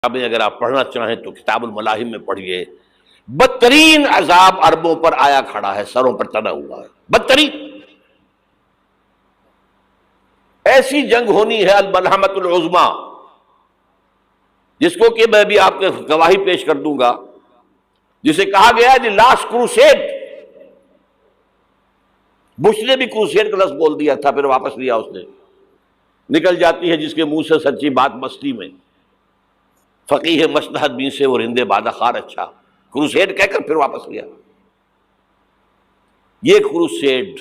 کتابیں اگر آپ پڑھنا چاہیں تو کتاب الملاحم میں پڑھیے. بدترین عذاب عربوں پر آیا کھڑا ہے، سروں پر تنا ہوا ہے، بدترین. ایسی جنگ ہونی ہے الملحمۃ العظمیٰ، جس کو کہ میں بھی آپ کے گواہی پیش کر دوں گا، جسے کہا گیا ہے دی لاسٹ کروسیڈ. بش نے بھی کروسیڈ کا لفظ بول دیا تھا، پھر واپس لیا اس نے. نکل جاتی ہے جس کے منہ سے سچی بات مستی میں، فقیہ مصلحت بین سے اور ہندے بادہ خار اچھا. کروسیڈ کہہ کر پھر واپس لیا. یہ کروسیڈ،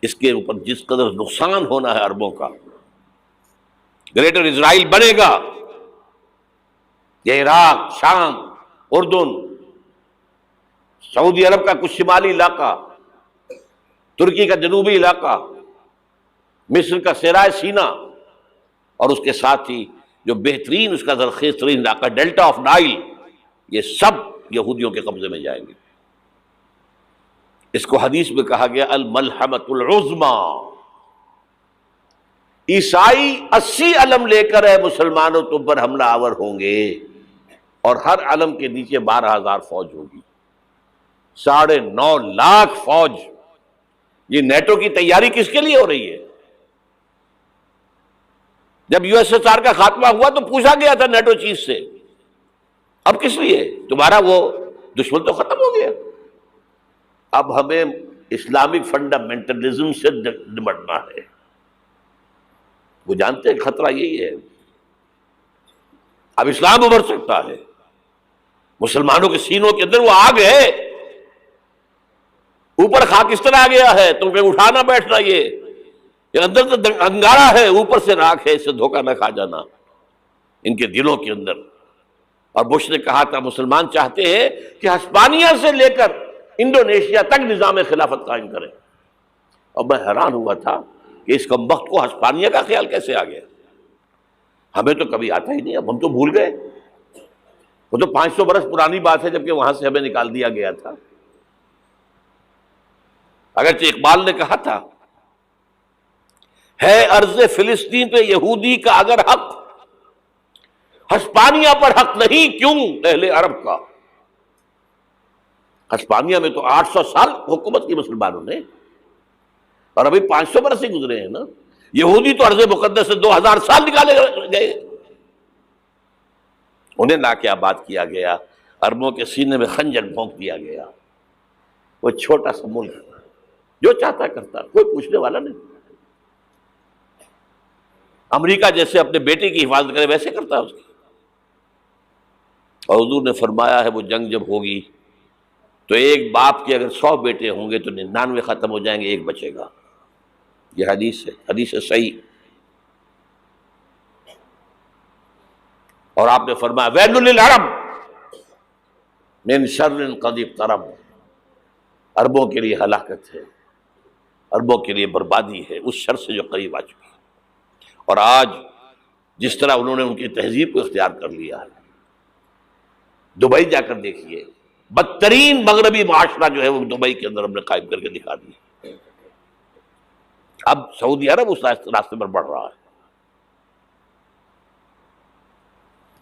اس کے اوپر جس قدر نقصان ہونا ہے عربوں کا. گریٹر اسرائیل بنے گا، یہ عراق، شام، اردن، سعودی عرب کا کچھ شمالی علاقہ، ترکی کا جنوبی علاقہ، مصر کا صحرائے سینا، اور اس کے ساتھ ہی جو بہترین اس کا زرخیز ترین علاقہ ڈیلٹا آف نائل، یہ سب یہودیوں کے قبضے میں جائیں گے. اس کو حدیث میں کہا گیا الملحمۃ العظمیٰ. عیسائی 80 علم لے کر ہے مسلمانوں تم پر حملہ آور ہوں گے، اور ہر علم کے نیچے 12,000 فوج ہوگی. 9.5 لاکھ فوج. یہ نیٹو کی تیاری کس کے لیے ہو رہی ہے؟ جب یو ایس ایس آر کا خاتمہ ہوا تو پوچھا گیا تھا نیٹو چیف سے، اب کس لیے؟ تمہارا وہ دشمن تو ختم ہو گیا، اب ہمیں اسلامک فنڈامنٹلزم سے نمٹنا ہے. وہ جانتے ہیں خطرہ یہی ہے، اب اسلام ابھر سکتا ہے. مسلمانوں کے سینوں کے اندر وہ آگ ہے، اوپر خاکستر آ گیا ہے، تم پہ اٹھانا بیٹھنا. یہ اندر تو انگارہ ہے، اوپر سے راکھ ہے، اس سے دھوکہ نہ کھا جانا ان کے دلوں کے اندر. اور بش نے کہا تھا مسلمان چاہتے ہیں کہ ہسپانیہ سے لے کر انڈونیشیا تک نظام خلافت قائم کریں. اور میں حیران ہوا تھا کہ اس کمبخت کو ہسپانیہ کا خیال کیسے آ گیا. ہمیں تو کبھی آتا ہی نہیں، اب ہم تو بھول گئے. وہ تو 500 برس پرانی بات ہے جبکہ وہاں سے ہمیں نکال دیا گیا تھا. اگرچہ اقبال نے کہا تھا ہے ارض فلسطین پہ یہودی کا اگر حق، ہسپانیہ پر حق نہیں کیوں اہل عرب کا. ہسپانیہ میں تو 800 سال حکومت کی مسلمانوں نے، اور ابھی 500 برس ہی گزرے ہیں نا. یہودی تو ارض مقدس سے 2000 سال نکالے گئے. انہیں لا کے آباد کیا گیا، عربوں کے سینے میں خنجر بھونک دیا گیا. وہ چھوٹا سا ملک جو چاہتا کرتا، کوئی پوچھنے والا نہیں. امریکہ جیسے اپنے بیٹے کی حفاظت کرے ویسے کرتا ہے اس کی. اور حضور نے فرمایا ہے وہ جنگ جب ہوگی تو ایک باپ کے اگر 100 بیٹے ہوں گے تو 99 ختم ہو جائیں گے، ایک بچے گا. یہ حدیث ہے، حدیث صحیح. اور آپ نے فرمایا ویل للعرب من شر قد اقترب. عربوں کے لیے ہلاکت ہے، عربوں کے لیے بربادی ہے اس شر سے جو قریب آ چکی ہے. اور آج جس طرح انہوں نے ان کی تہذیب کو اختیار کر لیا ہے، دبئی جا کر دیکھیے، بدترین مغربی معاشرہ جو ہے وہ دبئی کے اندر ہم نے قائم کر کے دکھا دیا. اب سعودی عرب اس راستے پر بڑھ رہا ہے.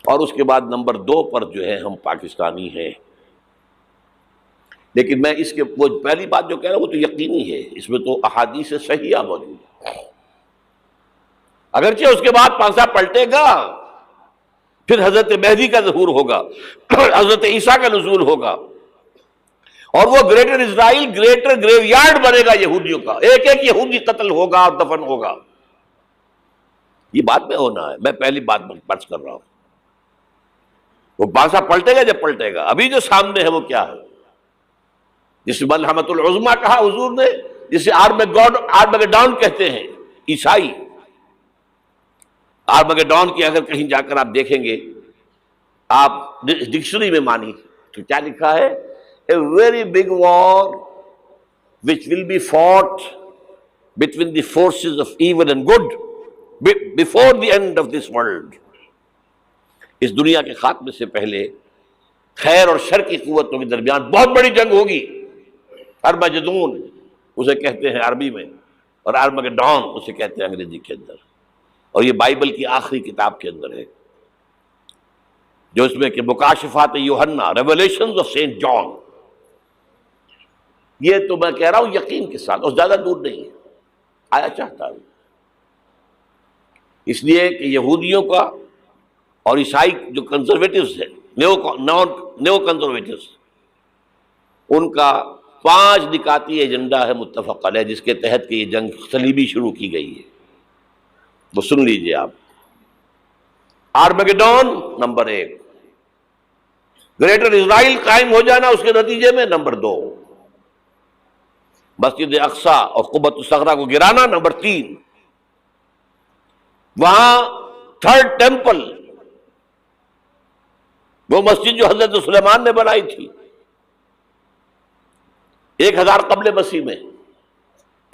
اور اس کے بعد نمبر 2 پر جو ہے ہم پاکستانی ہیں. لیکن میں اس کے وہ پہلی بات جو کہہ رہا ہوں وہ تو یقینی ہے، اس میں تو احادیث صحیحہ موجود ہے. اگرچہ اس کے بعد پانسا پلٹے گا، پھر حضرت مہدی کا ظہور ہوگا، حضرت عیسیٰ کا نزول ہوگا، اور وہ گریٹر اسرائیل گریٹر گریو یارڈ بنے گا یہودیوں کا. ایک ایک یہودی قتل ہوگا اور دفن ہوگا. یہ بات میں ہونا ہے، میں پہلی بات پرچ کر رہا ہوں. وہ پانسا پلٹے گا جب پلٹے گا. ابھی جو سامنے ہے وہ کیا ہے؟ جس ملحمۃ العظمیٰ کہا حضور نے، جسے آرمگیڈون کہتے ہیں عیسائی. آرمگیڈون کی اگر کہیں جا کر آپ دیکھیں گے، آپ ڈکشنری میں مانی تو کیا لکھا ہے؟ A very big war which will be fought between the forces of evil and good before the end of this world. اس دنیا کے خاتمے سے پہلے خیر اور شر کی قوتوں کے درمیان بہت بڑی جنگ ہوگی. ارمجدون اسے کہتے ہیں عربی میں، اور آرمگیڈون اسے کہتے ہیں انگریزی کے اندر. اور یہ بائبل کی آخری کتاب کے اندر ہے، جو اس میں کہ مکاشفات یوحنا، ریولیشنز آف سینٹ جان. یہ تو میں کہہ رہا ہوں یقین کے ساتھ، اور زیادہ دور نہیں ہے، آیا چاہتا ہوں. اس لیے کہ یہودیوں کا اور عیسائی جو کنزرویٹوز ہیں، نیو کنزرویٹوز، ان کا 5 نکاتی ایجنڈا ہے متفق علیہ، جس کے تحت کہ یہ جنگ صلیبی شروع کی گئی ہے. وہ سن لیجئے آپ. آرمیگیڈون نمبر 1، گریٹر اسرائیل قائم ہو جانا اس کے نتیجے میں نمبر 2، مسجد اقصی اور قبۃ الصخرہ کو گرانا نمبر 3، وہاں تھرڈ ٹیمپل، وہ مسجد جو حضرت سلیمان نے بنائی تھی 1000 قبل مسیح میں،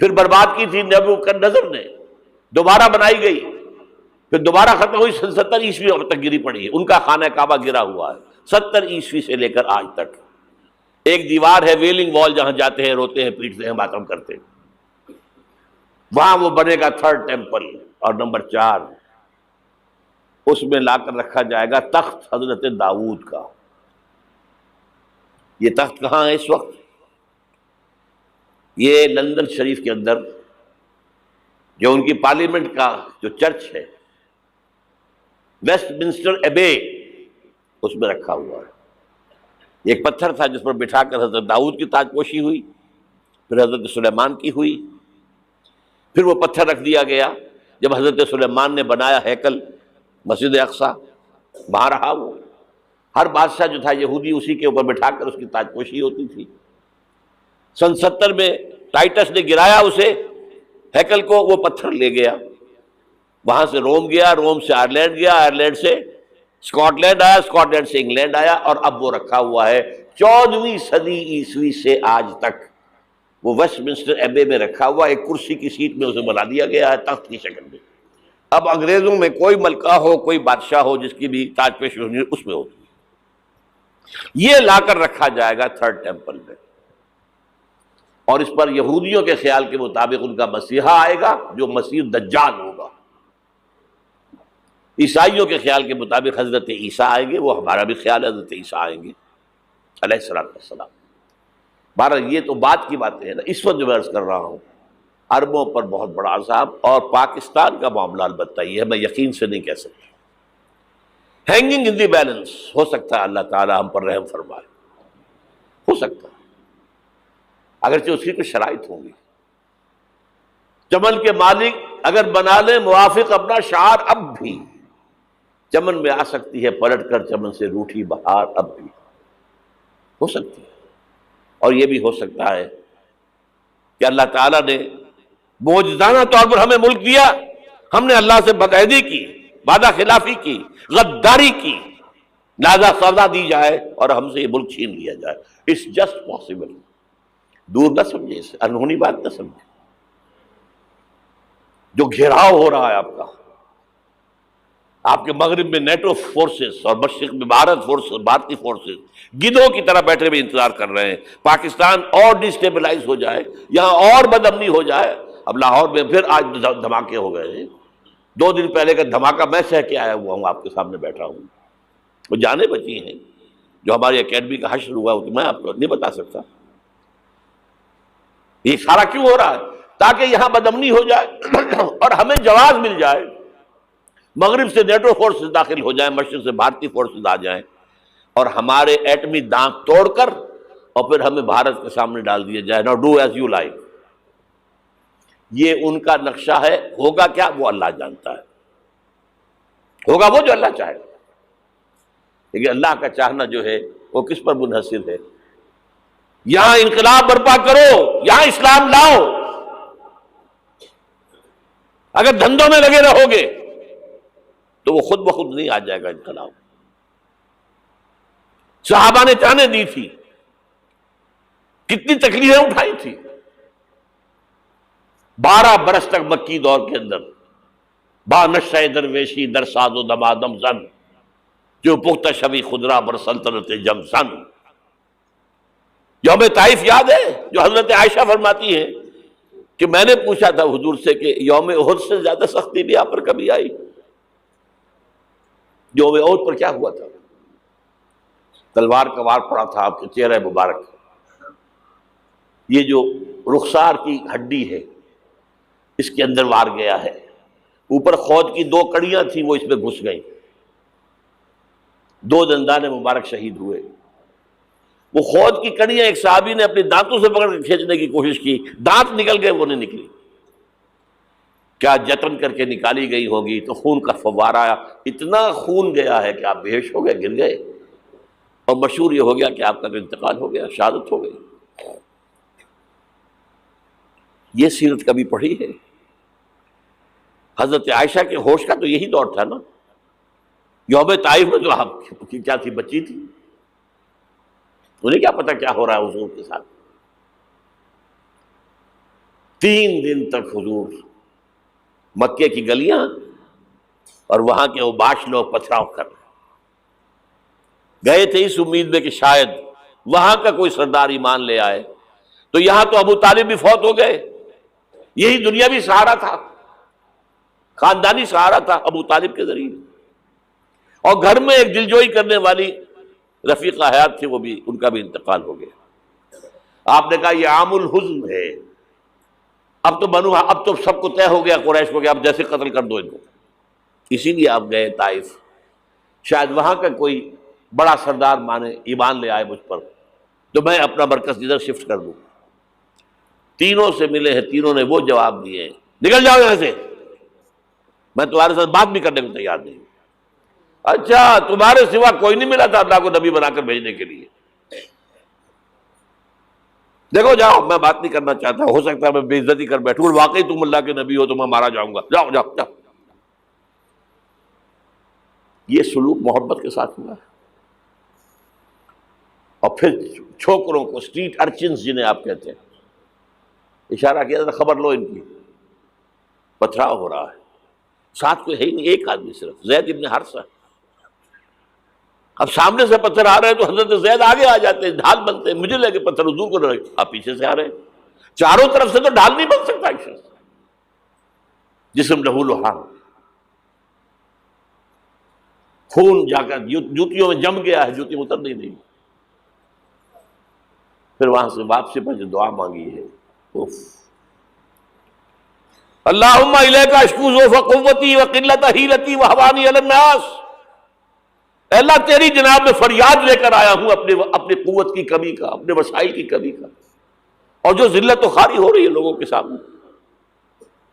پھر برباد کی تھی نبوکدنضر نے، دوبارہ بنائی گئی، پھر دوبارہ ختم ہوئی 70 عیسوی تک گری پڑی ہے. ان کا خانہ کعبہ گرا ہوا ہے 70 عیسوی سے لے کر آج تک. ایک دیوار ہے ویلنگ وال، جہاں جاتے ہیں، روتے ہیں، پیٹتے ہیں، ماتم کرتے ہیں، وہاں وہ بنے گا تھرڈ ٹیمپل. اور نمبر 4، اس میں لا کر رکھا جائے گا تخت حضرت داؤد کا. یہ تخت کہاں ہے اس وقت؟ یہ لندن شریف کے اندر، جو ان کی پارلیمنٹ کا جو چرچ ہے، ویسٹ منسٹر ایبے، اس میں رکھا ہوا ہے. ایک پتھر تھا جس پر بٹھا کر حضرت داؤد کی تاج پوشی ہوئی، پھر حضرت سلیمان کی ہوئی، پھر وہ پتھر رکھ دیا گیا جب حضرت سلیمان نے بنایا ہیکل مسجد اقصی، وہاں رہا وہ. ہر بادشاہ جو تھا یہودی اسی کے اوپر بٹھا کر اس کی تاج پوشی ہوتی تھی. سن 70 میں ٹائٹس نے گرایا اسے، ہیکل کو، وہ پتھر لے گیا، وہاں سے روم گیا، روم سے آئرلینڈ گیا، آئرلینڈ سے اسکاٹ لینڈ آیا، اسکاٹ لینڈ سے انگلینڈ آیا، اور اب وہ رکھا ہوا ہے 14ویں صدی عیسوی سے آج تک. وہ ویسٹ منسٹر ایبے میں رکھا ہوا، ایک کرسی کی سیٹ میں اسے بنا دیا گیا ہے تخت کی شکل میں. اب انگریزوں میں کوئی ملکہ ہو، کوئی بادشاہ ہو جس کی بھی تاج پوشی ہونی اس میں ہوتی. یہ لا کر رکھا جائے گا تھرڈ ٹیمپل میں، اور اس پر یہودیوں کے خیال کے مطابق ان کا مسیحا آئے گا جو مسیح دجال ہوگا. عیسائیوں کے خیال کے مطابق حضرت عیسیٰ آئیں گے، وہ ہمارا بھی خیال ہے حضرت عیسیٰ آئیں گے علیہ السلام. بہرحال یہ تو بات کی باتیں ہیں نا. اس وقت جو میں عرض کر رہا ہوں، عربوں پر بہت بڑا عذاب، اور پاکستان کا معاملہ البتہ یہ ہے، میں یقین سے نہیں کہہ سکتا. ہینگنگ ان دی بیلنس، ہو سکتا ہے اللہ تعالیٰ ہم پر رحم فرمائے، ہو سکتا ہے، اگرچہ اس کی کچھ شرائط ہوں گی. چمن کے مالک اگر بنا لیں موافق اپنا شعار، اب بھی چمن میں آ سکتی ہے پلٹ کر چمن سے روٹھی بہار، اب بھی ہو سکتی ہے. اور یہ بھی ہو سکتا ہے کہ اللہ تعالیٰ نے معجزانہ طور پر ہمیں ملک دیا، ہم نے اللہ سے بدعہدی کی، وعدہ خلافی کی، غداری کی، لہذا سزا دی جائے اور ہم سے یہ ملک چھین لیا جائے. It's just possible. دور نہ سمجھے اسے، انہونی بات نہ سمجھے. جو گھیراؤ ہو رہا ہے آپ کے مغرب میں نیٹو فورسز اور مشرق میں بھارتی فورسز گدھوں کی طرح بیٹھے ہوئے انتظار کر رہے ہیں پاکستان اور ڈسٹیبلائز ہو جائے، یہاں اور بدامنی ہو جائے. اب لاہور میں پھر آج دھماکے ہو گئے ہیں. 2 دن پہلے کا دھماکہ میں سہ کے آیا ہوا ہوں، آپ کے سامنے بیٹھا ہوں. وہ جانیں بچی ہیں، جو ہماری اکیڈمی کا حشر ہوا تو میں آپ کو نہیں بتا سکتا. یہ سارا کیوں ہو رہا ہے؟ تاکہ یہاں بدامنی ہو جائے اور ہمیں جواز مل جائے. مغرب سے نیٹو فورسز داخل ہو جائیں، مشرق سے بھارتی فورسز آ جائیں، اور ہمارے ایٹمی دانت توڑ کر اور پھر ہمیں بھارت کے سامنے ڈال دیا جائے. نو ڈو ایز یو لائک. یہ ان کا نقشہ ہے. ہوگا کیا وہ اللہ جانتا ہے، ہوگا وہ جو اللہ چاہے. لیکن اللہ کا چاہنا جو ہے وہ کس پر منحصر ہے؟ یہاں انقلاب برپا کرو، یہاں اسلام لاؤ. اگر دھندوں میں لگے رہو گے تو وہ خود بخود نہیں آ جائے گا انقلاب. صحابہ نے جانیں دی تھی، کتنی تکلیفیں اٹھائی تھی. 12 برس تک مکی دور کے اندر با نشہ درویشی در ساز و دمادم زن، جو پختہ شبی خدرا بر سلطنت جم سن. یوم طائف یاد ہے جو حضرت عائشہ فرماتی ہے کہ میں نے پوچھا تھا حضور سے کہ یوم احد سے زیادہ سختی بھی آپ پر کبھی آئی؟ یوم احد پر کیا ہوا تھا؟ تلوار کا وار پڑا تھا آپ کے چہرہ مبارک، یہ جو رخسار کی ہڈی ہے اس کے اندر وار گیا ہے، اوپر خود کی 2 کڑیاں تھیں وہ اس میں گھس گئیں، 2 دندان مبارک شہید ہوئے۔ وہ خود کی کڑیاں ایک صحابی نے اپنے دانتوں سے پکڑ کے کھینچنے کی کوشش کی، دانت نکل گئے، وہ نہیں نکلی، کیا جتن کر کے نکالی گئی ہوگی تو خون کا فوارہ آیا، اتنا خون گیا ہے کہ آپ بے ہوش ہو گئے، گر گئے، اور مشہور یہ ہو گیا کہ آپ کا تو انتقال ہو گیا، شہادت ہو گئی۔ یہ سیرت کبھی پڑھی ہے؟ حضرت عائشہ کے ہوش کا تو یہی دور تھا نا، یوم طائف میں جو آپ کی کیا تھی، بچی تھی، انہیں کیا پتا کیا ہو رہا ہے حضور کے ساتھ۔ 3 دن تک حضور مکے کی گلیاں اور وہاں کے اوباش لوگ پتھراؤ کر رہے گئے تھے اس امید میں کہ شاید وہاں کا کوئی سردار ایمان لے آئے، تو یہاں تو ابو طالب بھی فوت ہو گئے، یہی دنیاوی سہارا تھا، خاندانی سہارا تھا ابو طالب کے ذریعے، اور گھر میں ایک دلجوئی کرنے والی رفیقہ حیات تھی، وہ بھی، ان کا بھی انتقال ہو گیا۔ آپ نے کہا یہ عام الحزن ہے، اب تو سب کو طے ہو گیا قریش کو کہ آپ جیسے قتل کر دو ان کو، اسی لیے آپ گئے طائف، شاید وہاں کا کوئی بڑا سردار مانے ایمان لے آئے مجھ پر تو میں اپنا مرکز ادھر شفٹ کر دوں۔ تینوں سے ملے ہیں، تینوں نے وہ جواب دیے ہیں، نکل جاؤ یہاں سے، میں تمہارے ساتھ بات بھی کرنے کو تیار نہیں۔ اچھا، تمہارے سوا کوئی نہیں ملا تھا اللہ کو نبی بنا کر بھیجنے کے لیے؟ دیکھو جاؤ، میں بات نہیں کرنا چاہتا، ہو سکتا ہے میں بے عزتی کر بیٹھوں، واقعی تم اللہ کے نبی ہو تو میں مارا جاؤں گا، جاؤ جاؤ جاؤ۔ یہ سلوک محبت کے ساتھ ہوا ہے۔ اور پھر چھوکروں کو، اسٹریٹ ارچنز جنہیں آپ کہتے ہیں، اشارہ کیا تھا، خبر لو ان کی، پتھراؤ ہو رہا ہے، ساتھ کوئی ہے ہی نہیں، ایک آدمی صرف، زید ابن حارثہ۔ اب سامنے سے پتھر آ رہے ہیں تو حضرت زید آگے آ جاتے ہیں، ڈھال بنتے ہیں، مجھے لگے پتھر حضور کو رہے، آپ پیچھے سے آ رہے ہیں، چاروں طرف سے تو ڈھال نہیں بن سکتا ایک شخص، جسم لہو لہان، خون جا کر جوتیوں میں جم گیا ہے، جوتی اتر نہیں رہی۔ پھر وہاں سے واپسی پر جو دعا مانگی ہے، اللہم الیک اشکو ضعف قوتی وقلت حیلتی وہوانی علی الناس، اے اللہ تیری جناب میں فریاد لے کر آیا ہوں اپنے قوت کی کمی کا، اپنے وسائل کی کمی کا، اور جو ذلت و خواری ہو رہی ہے لوگوں کے سامنے،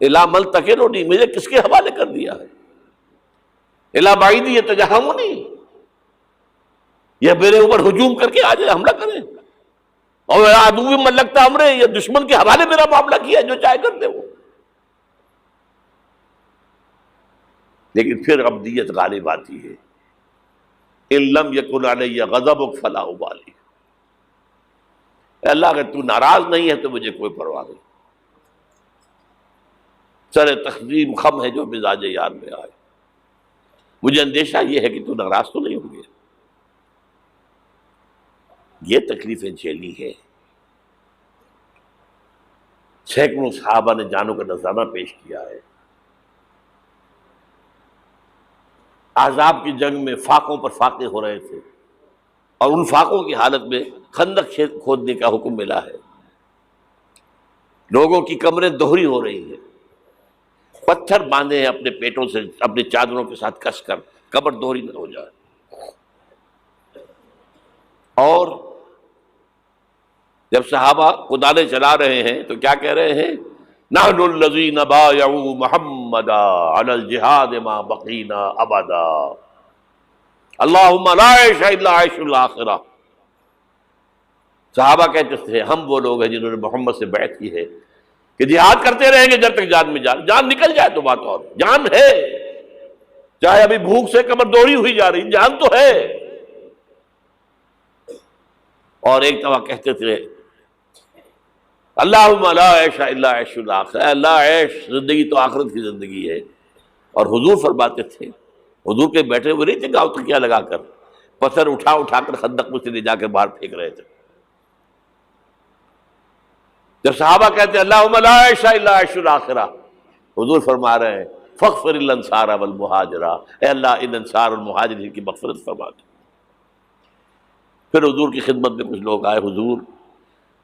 الا ملتقننی، مجھے کس کے حوالے کر دیا ہے، الا بعیدی یتجہمنی، یہ میرے اوپر ہجوم کر کے آ جائے، حملہ کرے، اور عدو من لگتا امرے، یہ دشمن کے حوالے میرا معاملہ کیا، جو چاہے کر دے وہ۔ لیکن پھر عبدیت غالب آتی ہے، ان لم یکن علی غضبک فلا ابالی، اے اللہ اگر تو ناراض نہیں ہے تو مجھے کوئی پرواہ نہیں، سر تقسیم خم ہے جو مزاج یار میں آئے، مجھے اندیشہ یہ ہے کہ تو ناراض تو نہیں ہوگی۔ یہ تکلیفیں جھیلی ہے، سینکڑوں صحابہ نے جانوں کا نذرانہ پیش کیا ہے، احزاب کی جنگ میں فاقوں پر فاقے ہو رہے تھے، اور ان فاقوں کی حالت میں خندق کھودنے کا حکم ملا ہے، لوگوں کی کمریں دوہری ہو رہی ہیں، پتھر باندھے ہیں اپنے پیٹوں سے، اپنے چادروں کے ساتھ کس کر، کمر دوہری نہ ہو جائے۔ اور جب صحابہ کدالیں چلا رہے ہیں تو کیا کہہ رہے ہیں؟ نحن الذین بایعوا محمدا علی الجہاد ما بقینا ابدا، اللہم لا عیش الا عیش الاخرہ۔ صحابہ کہتے تھے ہم وہ لوگ ہیں جنہوں نے محمد سے بیعت کی ہے کہ جہاد کرتے رہیں گے جب تک جان میں جان نکل جائے تو بات، اور جان ہے، چاہے ابھی بھوک سے کمر دوڑی ہوئی جا رہی، جان تو ہے۔ اور ایک دفعہ کہتے تھے اللہم لا عیش الا عیش الاخرہ، اے اللہ عیش، زندگی تو آخرت کی زندگی ہے۔ اور حضور فرماتے تھے، حضور کے بیٹھے ہوئے نہیں تھے گاؤں تکیہ لگا کر، پتھر اٹھا کر خندق میں سے لے جا کر باہر پھینک رہے تھے۔ جب صحابہ کہتے ہیں اللہم لا عیش الا عیش الاخرہ، حضور فرما رہے ہیں فاغفر الانصار والمہاجرہ، اے اللہ ان انصار اور مہاجرین کی مغفرت فرما دے۔ پھر حضور کی خدمت میں کچھ لوگ آئے، حضور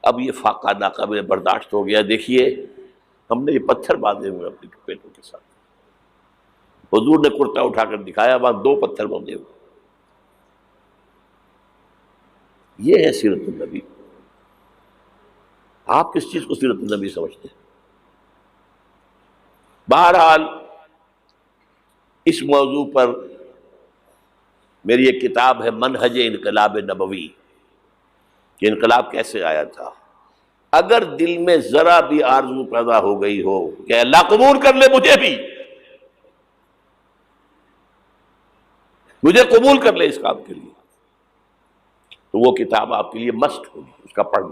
اب یہ فاقہ ناقابل برداشت ہو گیا، دیکھیے ہم نے یہ پتھر باندھے ہوئے اپنے پیٹوں کے ساتھ۔ حضور نے کرتا اٹھا کر دکھایا، وہاں 2 پتھر باندھے ہوئے۔ یہ ہے سیرت النبی۔ آپ کس چیز کو سیرت النبی سمجھتے ہیں؟ بہرحال اس موضوع پر میری ایک کتاب ہے منہج انقلاب نبوی، کہ انقلاب کیسے آیا تھا۔ اگر دل میں ذرا بھی آرزو پیدا ہو گئی ہو کہ اللہ قبول کر لے مجھے قبول کر لے اس کام کے لیے، تو وہ کتاب آپ کے لیے مسٹ ہوگی، اس کا پڑھنا۔